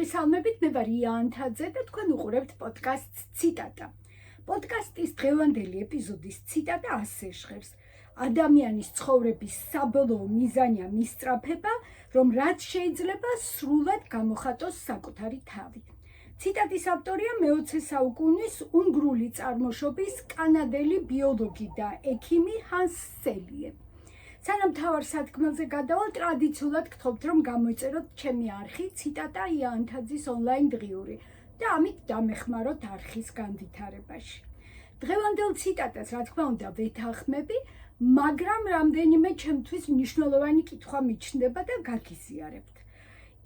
მოგესალმებით, მე ვარ ია ანთაძე და თქვენ უყურებთ პოდკასტს ციტატა. პოდკასტის დღევანდელი ეპიზოდის ციტატა ასე ჟღერს: ადამიანის ცხოვრების საბოლოო მიზანია მისწრაფება, რომ რაც შეიძლება სრულად გამოხატოს საკუთარი თავი. ციტატის ავტორია მე-20 საუკუნის უნგრული წარმოშობის კანადელი ბიოლოგი და ექიმი ჰანს სელიე. სანამ თავარ სათქმელზე გადავალ, ტრადიციულად გთხოვთ, რომ გამოიწეროთ ჩემი არხი ციტატა ია ანთაძის ონლაინ დღიური და ამით დამეხმაროთ არხის განვითარებაში. დღევანდელ ციტატას, რა თქმა უნდა, ვეთანხმები, მაგრამ რამდენიმე ჩემთვის მნიშვნელოვანი კითხვა მიჩნდება და გაგიზიარებთ.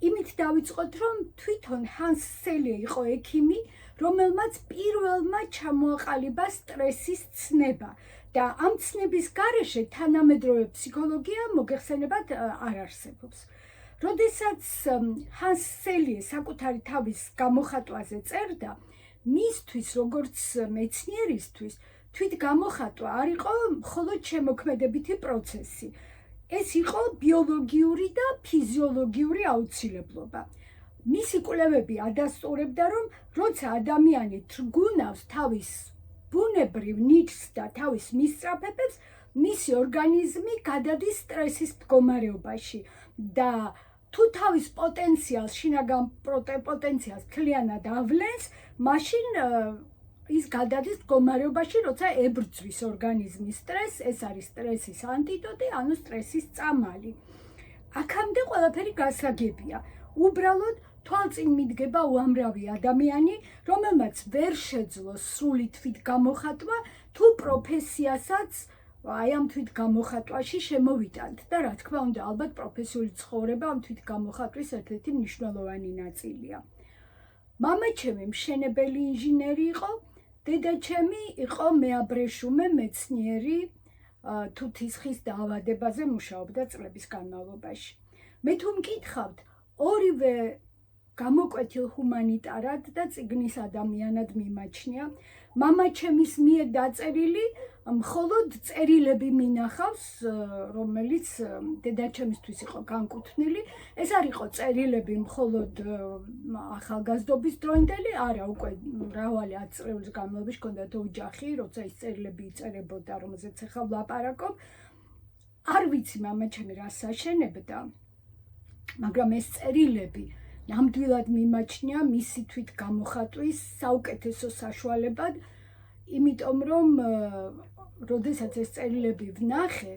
იმით დავიწყოთ, რომ თვითონ ჰანს სელიე იყო ექიმი, რომელმაც პირველმა ჩამოაყალიბა სტრესის ცნება და ამ ცნების გარეშე თანამედროვე ფსიქოლოგია მოგეხსენებათ არ არსებობს. როდესაც ჰანს სელიე საკუთარი თავის გამოხატვაზე წერდა, მისთვის როგორც მეცნიერისთვის თვით გამოხატვა არ იყო მხოლოდ შემოქმედებითი პროცესი. ეს იყო ბიოლოგიური და ფიზიოლოგიური აუცილებლობა. მისი კვლევები ადასტურებდა, რომ როცა ადამიანი თრგუნავს თავის ბუნებრივ ნიჭს და თავის მისწრაფებებს, მისი ორგანიზმი გადადის სტრესის მდგომარეობაში და თუ თავის პოტენციალს, შინაგან პოტენციალს მთლიანად ავლენს, მაშინ ის გადადის მდგომარეობაში, როცა ებრძვის ორგანიზმის სტრესს, ეს არის სტრესის ანტიდოტი, ანუ სტრესის წამალი. აქამდე ყველაფერი გასაგებია. უბრალოდ თვალწინ მიდგება უამრავი ადამიანი, რომელმაც ვერ შეძლო სრული თვით გამოხატვა, თუ პროფესიასაც აი ამ თვით გამოხატვაში შემოვიტანთ და რა თქმა უნდა, ალბათ პროფესიული ცხოვრება ამ თვით გამოხატვის ერთ-ერთი მნიშვნელოვანი ნაწილია. მამაჩემი მშენებელი ინჟინერი იყო, დედაჩემი იყო მეაბრეშუმე მეცნიერი, თუთის ხის დაავადებაზე მუშაობდა წლების განმავლობაში. მე თუ მკითხავთ, ორივე გამოკვეთილ ჰუმანიტარად და წიგნის ადამიანად მიმაჩნია. მამაჩემის მიერ დაწერილი მხოლოდ წერილები მინახავს, რომელიც დედაჩემისთვის იყო განკუთვნილი. ეს არ იყო წერილები მხოლოდ ახალგაზრდობის დროინდელი, არა, უკვე მრავალი 10 წლების განმავლობაში ჰქონდათ ოჯახი, როცა ის წერილები იწერებოდა, რომელზეც ახლა ვლაპარაკობ. არ ვიცი მამაჩემი რას აშენებდა, მაგრამ ეს წერილები ნამდვილად მიმაჩნია მისი თვით გამოხატვის საუკეთესო საშუალებად, იმიტომ რომ როდესაც ეს წერილები ვნახე,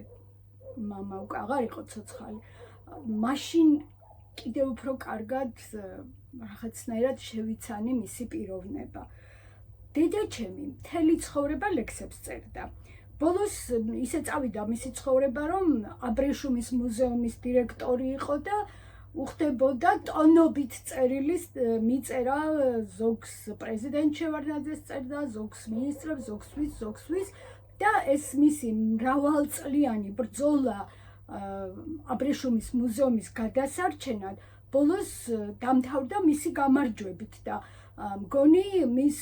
მამა უკვე აღარ იყო ცოცხალი, მაშინ კიდევ უფრო კარგად რაღაცნაირად შევიცანი მისი პიროვნება. დედაჩემი მთელი ცხოვრება ლექსებს წერდა. ბოლოს ისე წავიდა მისი ცხოვრება, რომ აბრეშუმის მუზეუმის დირექტორი იყო და უხდებოდა ტონობით წერილის მიწერა, ზოგს პრეზიდენტ შევარდნაძეს წერდა, ზოგს მინისტრებს, ზოგსთვის და ეს მისი მრავალწლიანი ბრძოლა აბრეშუმის მუზეუმის გადასარჩენად ბოლოს დამთავრდა მისი გამარჯვებით და მგონი მის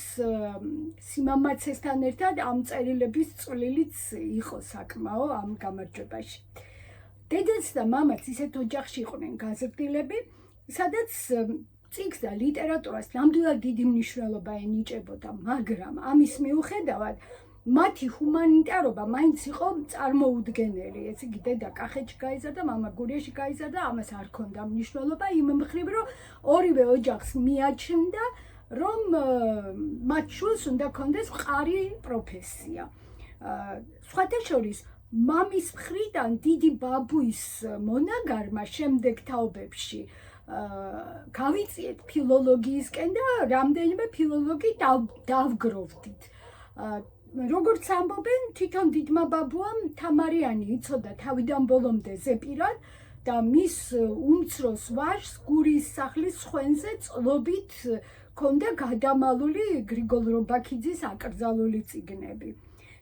სიმამაცესთან ერთად ამ წერილების წვლილიც იყო საკმაო ამ გამარჯვებაში. დედაც და მამაც ისეთ ოჯახში იყვნენ გაზრდილები, სადაც წიგნს და ლიტერატურას ნამდვილად დიდი მნიშვნელობა ენიჭებოდა, მაგრამ ამის მიუხედავად მათი ჰუმანიტარობა მაინც იყო წარმოუდგენელი. ეს იგი დედა კახეთში გაიზარდა, მამა გურიაში გაიზარდა, ამას არ ჰქონდა მნიშვნელობა იმ მხრივ, რომ ორივე ოჯახს მიაჩნდა, რომ მათ შვილს უნდა ჰქონდეს მყარი პროფესია. სხვათა შორის მამის მხრიდან დიდი ბაბუის მონაგარმა შემდეგ თაობებში გავიწიეთ ფილოლოგიისკენ და რამდენიმე ფილოლოგი დავგროვდით. როგორც ამბობენ, თვითონ დიდმა ბაბუამ თამარიანი იცოდა თავიდან ბოლომდე ზეპირად და მის უმცროს ვაჟს გურიის სახლის ხვენზე წლობით ჰქონდა გადამალული გრიგოლ რობაქიძის აკრძალული წიგნები.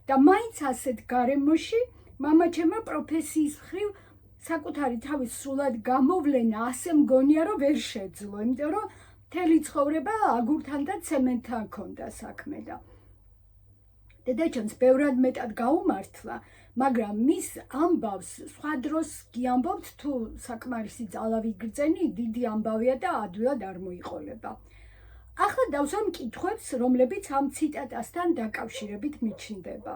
და მაინც ასეთ გარემოში მამაჩემმა პროფესიის მხრივ საკუთარი თავის სრულად გამოვლენა ასე მგონია, რომ ვერ შეძლო, იმიტომ რომ მთელი ცხოვრება აგურთან და ცემენტთან ჰქონდა საქმე და დედაჩემს ბევრად მეტად გაუმართლა, მაგრამ მის ამბავს სხვა დროს გიამბობთ, თუ საკმარისი ძალა ვიგრძენი, დიდი ამბავია და ადვილად არ მოიყოლება. ახლა დავსვამ კითხვებს, რომლებიც ამ ციტატასთან დაკავშირებით მიჩნდება.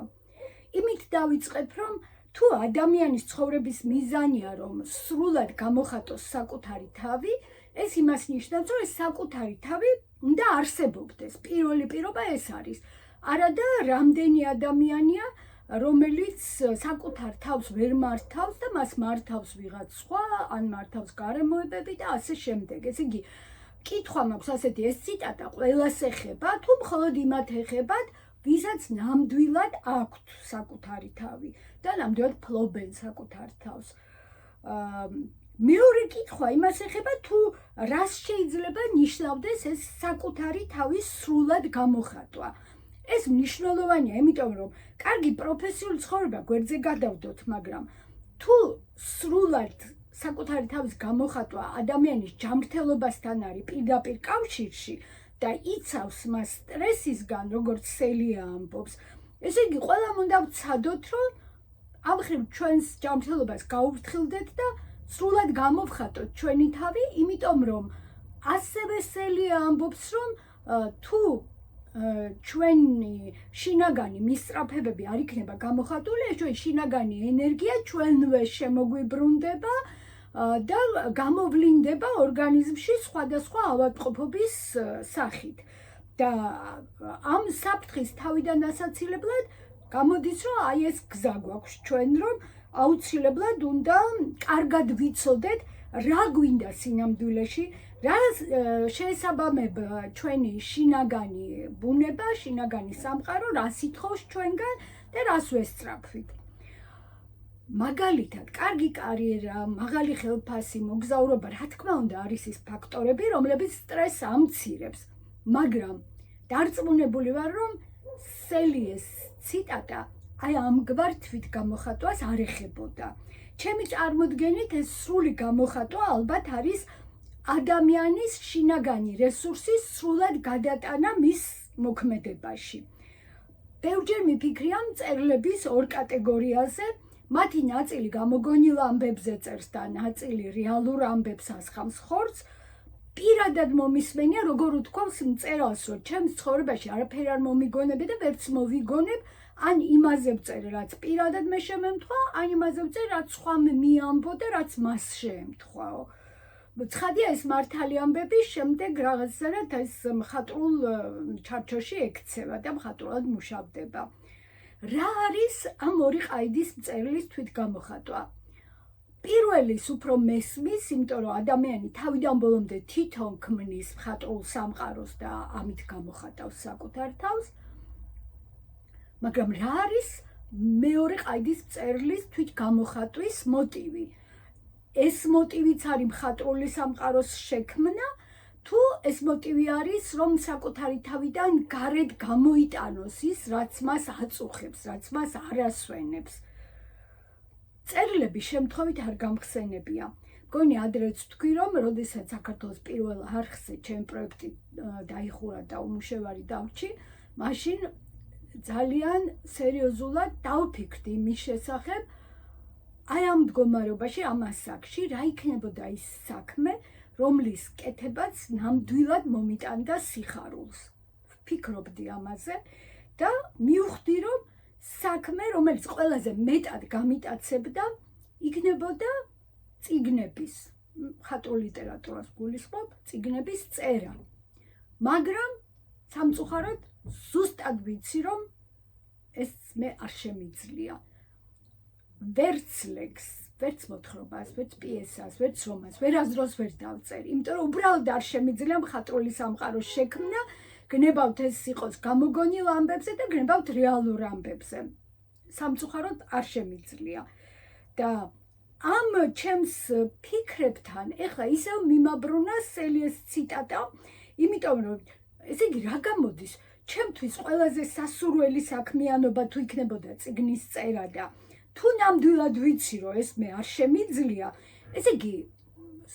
იმით დავიწყებ, რომ თუ ადამიანის ცხოვრების მიზანია, რომ სრულად გამოხატოს საკუთარი თავი, ეს იმას ნიშნავს, რომ ეს საკუთარი თავი უნდა არსებობდეს. პირველი პირობა ეს არის. არადა რამდენი ადამიანია, რომელიც საკუთარ თავს ვერ მართავს და მას მართავს ვიღაც სხვა, ან მართავს გარემოებები და ასე შემდეგ. ესე იგი, კითხვა მაქვს ასეთი, ეს ციტატა ყველას ეხება, თუ მხოლოდ იმათ ეხებათ, ვისაც ნამდვილად აქვთ საკუთარი თავი და ნამდვილად ფლობენ საკუთარ თავს. მეორე კითხვა იმას ეხება, თუ რას შეიძლება ნიშნავდეს ეს საკუთარი თავის სრულად გამოხატვა. ეს მნიშვნელოვანია, იმიტომ რომ კარგი პროფესიული ცხოვრება გვერდზე გადავდოთ, მაგრამ თუ სრულად საკუთარი თავის გამოხატვა ადამიანის ჯანმრთელობასთან არის პირდაპირ კავშირში და იცავს მას სტრესისგან, როგორც სელია ამბობს, ესე იგი ყველამ უნდა ვცადოთ, რომ ამ ხრივ ჩვენს ჯანმრთელობას გაუფრთხილდეთ და სრულად გამოვხატოთ ჩვენი თავი, იმიტომ რომ ასევე სელია ამბობს, რომ თუ ჩვენი შინაგანი მისწრაფებები არ იქნება გამოხატული, ეს ჩვენი შინაგანი ენერგია ჩვენვე შემოგვიბრუნდება და გამოვლინდება ორგანიზმში სხვადასხვა ავადმყოფობის სახით. და ამ საფრთხის თავიდან ასაცილებლად გამოდის, რომ აი ეს გზა გვაქვს ჩვენ, რომ აუცილებლად უნდა კარგად ვიცოდეთ, რა გვინდა სინამდვილეში, რა შეესაბამება ჩვენი შინაგანი ბუნება, შინაგანი სამყარო, რას ითხოვს ჩვენგან და რას ვესწრაფვით. მაგალითად, კარგი კარიერა, მაღალი ხელფასი, მოგზაურობა, რა თქმა უნდა, არის ის ფაქტორები, რომლებიც სტრესს ამცირებს. მაგრამ დარწმუნებული ვარ, რომ სელიეს ციტატა აი ამგვარ თვითგამოხატვას არ ეხებოდა. ჩემი წარმოდგენით ეს სრული გამოხატვა ალბათ არის ადამიანის შინაგანი რესურსის სრულად გადატანა მის მოქმედებაში. ბევრჯერ მიფიქრია მწერლების ორ კატეგორიაზე, მათი ნაწილი გამოგონილ ამბებზე წერს და ნაწილი რეალურ ამბებს ასხამს ხორცს. პირადად მომისმენია, როგორ უთქვამს მწერალს, რომ ჩემს ცხოვრებაში არაფერი არ მომიგონებ და ვერც მოვიგონებ, ან იმაზე ვწერ, რაც პირადად მე შემემთხვა, ან იმაზე ვწერ, რაც სხვამ მიამბო და რაც მას შეემთხვაო. ცხადია, ეს მართალი ამბები შემდეგ რაღაცნაირად ეს მხატვრულ ჩარჩოში ექცევა და მხატვრულად მუშავდება. რა არის ამ ორი ყაიდის მწერლის თვითგამოხატვა? პირველის უფრო მესმის, იმიტომ რომ ადამიანი თავიდან ბოლომდე თვითონ ქმნის მხატვრულ სამყაროს და ამით გამოხატავს საკუთარ თავს. მაგრამ რა არის მეორე ყაიდის მწერლის თვითგამოხატვის მოტივი? ეს მოტივიც არის მხატვრული სამყაროს შექმნა, თუ ეს მოტივი არის, რომ საკუთარი თავიდან გარეთ გამოიტანოს ის, რაც მას აწუხებს, რაც მას არ ასვენებს. წერილები შემთხვევით არ გამხსენებია. მგონი ადრეც თქვი, რომ როდესაც საქართველოს პირველ არხზე ჩემი პროექტი დაიხურა და უმუშევარი დავრჩი, მაშინ ძალიან სერიოზულად დავფიქრდი იმის შესახებ, აი ამ მდგომარეობაში, ამ ასაკში, რა იქნებოდა ის საქმე, რომლის კეთებაც ნამდვილად მომიტანდა სიხარულს. ვფიქრობდი ამაზე და მივხვდი, რომ საქმე, რომელიც ყველაზე მეტად გამიტაცებდა, იქნებოდა წიგნების, მხატვრულ ლიტერატურას გულისხმობ, წიგნების წერა. მაგრამ სამწუხაროდ ზუსტად ვიცი, რომ ეს მე არ შემიძლია. ვერც ლექსს, ვერც მოთხრობას, ვერც პიესას, ვერც რომანს, ვერასდროს ვერ დავწერ, იმიტომ რომ უბრალოდ არ შემიძლია მხატვრული სამყაროს შექმნა, გნებავთ ეს იყოს გამოგონილ ამბებზე და გნებავთ რეალურ ამბებზე. სამწუხაროდ არ შემიძლია. და ამ ჩემს ფიქრებთან ეხლა ისევ მიმაბრუნა სელიეს ციტატა, იმიტომ რომ ესე იგი რა გამოდის, ჩემთვის ყველაზე სასურველი საქმიანობა თუ იქნებოდა წიგნის წერა და თუ ნამდვილად ვიცი, რომ ეს მე არ შემიძლია, ესე იგი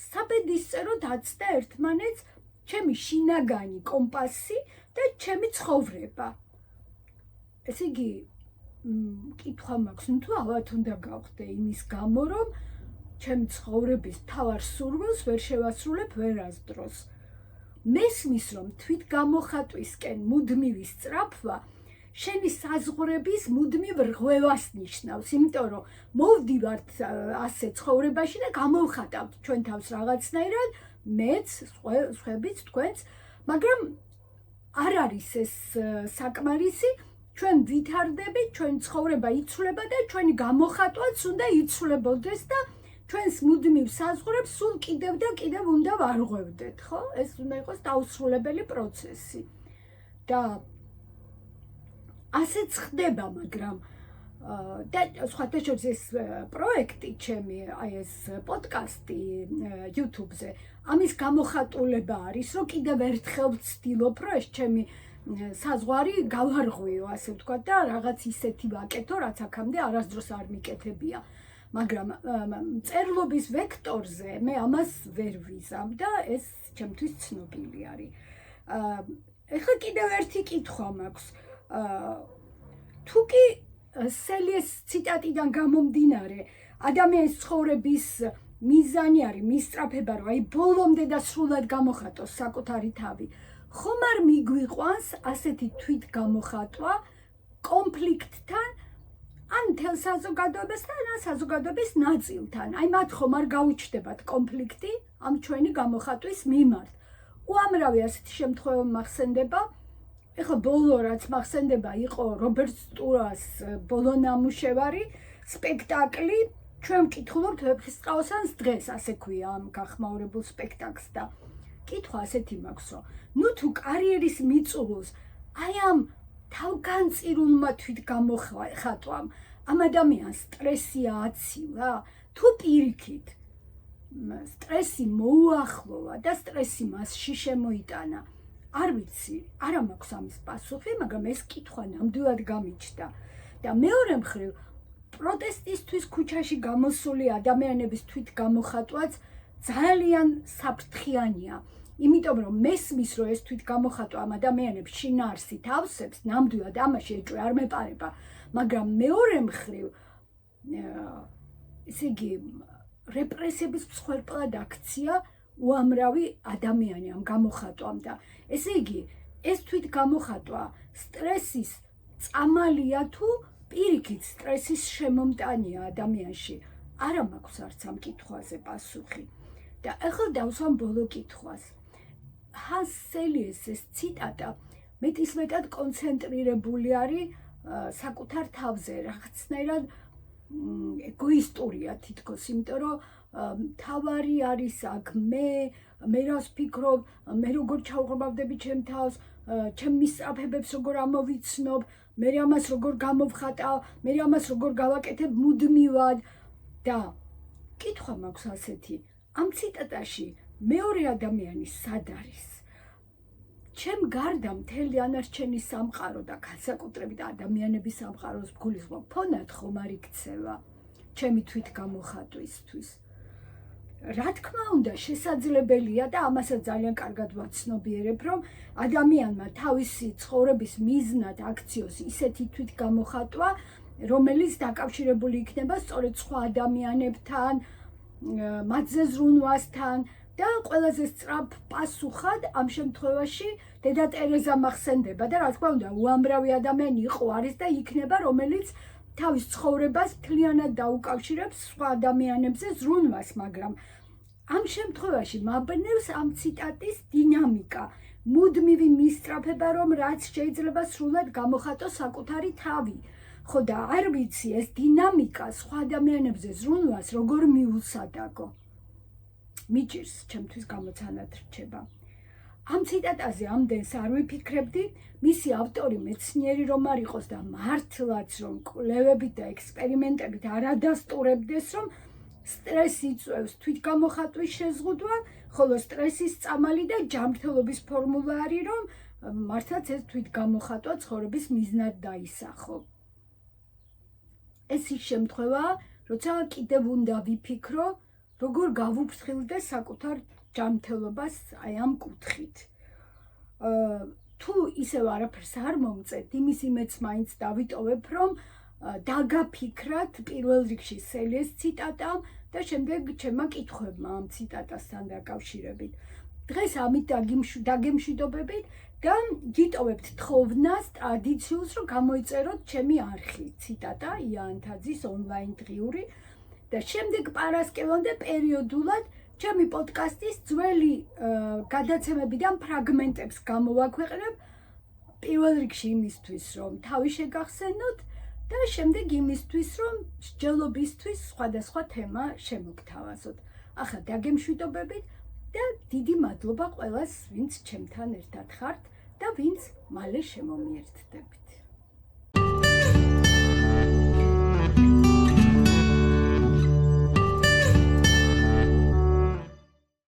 საბედისწეროდ აცდა ერთმანეთს ჩემი შინაგანი კომპასი და ჩემი ცხოვრება. ესე იგი კითხვა მაქვს, თუ ალბათ უნდა გავხდე იმის გამო, რომ ჩემი ცხოვრების მთავარ სურვილს ვერ შევასრულებ ვერასდროს. მესმის, რომ თვით გამოხატვისკენ მუდმივი სწრაფვა შენი საზღვრების მუდმივ რღვევას ნიშნავს, იმიტომ რომ მოვდივართ ასე ცხოვრებაში და გამოვხატავთ ჩვენ თავს რაღაცნაირად, მეც, სხვებიც, თქვენც, მაგრამ არ არის ეს საკმარისი, ჩვენ ვითარდებით, ჩვენ ცხოვრება იცვლება და ჩვენი გამოხატვაც უნდა იცვლებოდეს და ჩვენს მუდმივ საზღვრებს სულ კიდევ და კიდევ უნდა ვარღვევდეთ, ხო? ეს უნდა იყოს დაუსრულებელი პროცესი. და ასეც ხდება, მაგრამ და სხვათა შორის ეს პროექტი ჩემი, აი ეს პოდკასტი YouTube-ზე, ამის გამოხატულება არის, რომ კიდევ ერთხელ ვცდილობ, რომ ეს ჩემი საზღვარი გავარღვიო, ასე ვთქვათ, და რაღაც ისეთი ვაკეთო, რაც აქამდე არასდროს არ მიკეთებია. მაგრამ წერლობის ვექტორზე მე ამას ვერ ვიზამ და ეს ჩემთვის ცნობილი არის. ეხლა კიდევ ერთი კითხვა მაქვს. თუ კი სელიეს ციტატიდან გამომდინარე, ადამიანის ცხოვრების მიზანი არის მისწრაფება, რომ აი ბოლომდე და სრულად გამოხატოს საკუთარი თავი. ხომ არ მიგვიყვანს ასეთი თვით გამოხატვა კონფლიქტთან, ან მთელ საზოგადოებასთან, ან საზოგადოების ნაწილთან. აი მათ ხომ არ გაუჩნდებათ კონფლიქტი ამ ჩვენი გამოხატვის მიმართ. უამრავი ასეთი შემთხვევა მახსენდება. ეხლა ბოლო რაც მახსენდება იყო რობერტ სტურას ბოლო ნამუშევარი, სპექტაკლი. ჩვენ ვკითხულობთ ვეფხისტყაოსანს დღეს, ასე ქვია ამ გახმაურებულ სპექტაკლს და კითხვა ასეთი მაქვს, რომ ნუ თუ კარიერის მიწურულს აი ამ თავგანწირულმა თვით გამოხატვამ ამ ადამიანს სტრესი აცილა, თუ პირიქით სტრესი მოუახლოვა და სტრესი მასში შემოიტანა. არ ვიცი, არა მაქვს ამის პასუხი, მაგრამ ეს კითხვა ნამდვილად გამიჩნდა. და მეორე მხრივ, პროტესტისთვის ქუჩაში გამოსული ადამიანების თვით გამოხატვაც ძალიან საფრთხიანია. იმიტომ რომ მესმის, რომ ეს თვით გამოხატვა ამ ადამიანებს შინაარსით ავსებს, ნამდვილად ამაში ეჭვი არ მეპარება, მაგრამ მეორე მხრივ, ესე იგი, რეპრესიების მსხვერპლად აქცია უამრავი ადამიანი ამ გამოხატვამ და ესე იგი, ეს თვით გამოხატვა სტრესის წამალია თუ პირიქით სტრესის შემომტანია ადამიანში. არა მაქვს არც ამ კითხვაზე პასუხი. და ახლა დავსვამ ბოლო კითხვას. ჰანს სელიეს ეს ციტატა მეტისმეტად კონცენტრირებული არის საკუთარ თავზე, რაღაცნაირად ეგოისტურია თითქოს, იმიტომ რომ თავარი არის აქ მე რას ვფიქრობ, მე როგორ ჩავღრმავდები ჩემ თავს, ჩემ მისწრაფებებს როგორ ამოვიცნობ, მე ამას როგორ გამოვხატავ, მე ამას როგორ გავაკეთებ მუდმივად და კითხვა მაქვს ასეთი. ამ ციტატაში მეორე ადამიანი სად არის? ჩემ გარდა მთელი ანარჩენი სამყარო და განსაკუთრებით ადამიანების სამყაროს გულისხმობ, ფონად ხომ არ იქცევა ჩემი თვით გამოხატვისთვის. რა თქმა უნდა, შესაძლებელია და ამასაც ძალიან კარგად ვაცნობიერებ, რომ ადამიანმა თავისი ცხოვრების მიზნად აქციოს ისეთი თვით გამოხატვა, რომელიც დაკავშირებული იქნება სწორედ სხვა ადამიანებთან, მათზე ზრუნვასთან და ყველაზე სწრაფ პასუხად ამ შემთხვევაში დედა ტერეზა მახსენდება და რა თქმა უნდა, უამრავი ადამიანი იყო, არის და იქნება, რომელიც თავის ცხოვრებას მთლიანად დაუკავშირებს სხვა ადამიანებზე ზრუნვას, მაგრამ ამ შემთხვევაში მაბნევს ამ ციტატის დინამიკა, მუდმივი მისწრაფება, რომ რაც შეიძლება სრულად გამოხატოს საკუთარი თავი. ხო და არ ვიცი ეს დინამიკა სხვა ადამიანებზე ზრუნვას როგორ მიუსადაგო. მიჭირს ჩემთვის გამოცანად რჩება. ამ ციტატაზე ამდენს არ ვიფიქრებდი, მისი ავტორი მეცნიერი რომ არ იყოს და მართლაც რომ კვლევებით და ექსპერიმენტებით არ ადასტურებდეს, რომ სტრესი იწვევს თვითგამოხატვის შეზღუდვა, ხოლო სტრესის წამალი და ჯანმრთელობის ფორმულა არის, რომ მართლაც ეს თვითგამოხატვა ცხოვრების მიზნად დაისახო. ეს ის შემთხვევაა, როცა კიდევ უნდა ვიფიქრო, როგორ გავუფრთხილდე საკუთარ ჯანმრთელობას აი ამ კუთხით. თუ ისევ არაფერს არ მომწეთ, იმის იმედს მაინც დავიტოვებ, რომ დაგაფიქრათ პირველ რიგში სელიეს ციტატამ და შემდეგ ჩემმა კითხვებმა ამ ციტატასთან დაკავშირებით. დღეს ამით დაგემშვიდობებით და გიტოვებთ თხოვნას ტრადიციულს, რომ გამოიწეროთ ჩემი არხი ციტატა იანთაძის ონლაინ დღიური და შემდეგ პარასკევამდე პერიოდულად ჩემი პოდკასტის ძველი გადაცემებიდან ფრაგმენტებს გამოვაქვეყნებ პირველ რიგში იმისთვის, რომ თავი შეგახსენოთ და შემდეგ იმისთვის, რომ მსჯელობისთვის სხვადასხვა თემა შემოგთავაზოთ. ახლა დაგემშვიდობებით და დიდი მადლობა ყველას, ვინც ჩემთან ერთად ხართ და ვინც მალე შემომიერთდებით.